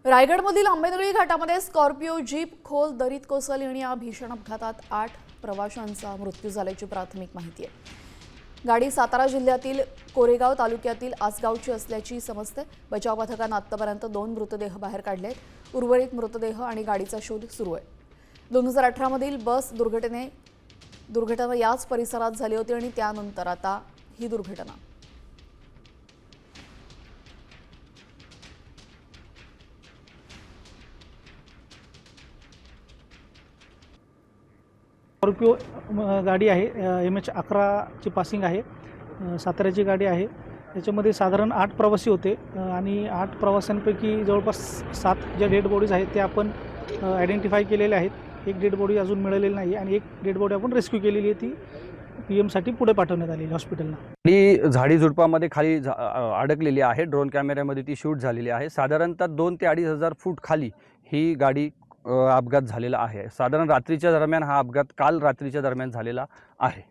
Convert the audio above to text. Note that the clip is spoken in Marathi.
रायगडमधील आंबेनळी घाटामध्ये स्कॉर्पिओ जीप खोल दरीत कोसळली आणि या भीषण अपघातात 8 प्रवाशांचा मृत्यू झाल्याची प्राथमिक माहिती आहे। गाडी सातारा जिल्ह्यातील कोरेगाव तालुक्यातील आसगावची असल्याची समजते। बचाव पथकाने आतापर्यंत 2 मृतदेह बाहेर काढले आहेत। उर्वरित मृतदेह आणि गाडीचा शोध सुरू आहे। 2018 मधील बस दुर्घटना याच परिसरात झाली होती आणि त्यानंतर आता ही दुर्घटना। स्कॉर्पिओ गाडी आहे, MH11 ची पासिंग आहे, साताऱ्याची गाडी आहे। त्याच्यामध्ये साधारण 8 प्रवासी होते आणि 8 प्रवाशांपैकी जवळपास 7 ज्या डेड बॉडीज आहेत त्या आपण आयडेंटिफाय केलेल्या आहेत। एक डेड बॉडी अजून मिळालेली नाही आणि एक डेड बॉडी आपण रेस्क्यू केलेली आहे, ती PM साठी पुढे पाठवण्यात आलेली हॉस्पिटलला। गाडी झाडी झुडपामध्ये खाली अडकलेली आहे। ड्रोन कॅमेऱ्यामध्ये ती शूट झालेली आहे। साधारणतः 2 ते 2.5 फूट खाली ही गाडी अपघात झालेला आहे। साधारण रात्रीच्या दरम्यान हा अपघात काल रात्रीच्या दरम्यान झालेला आहे।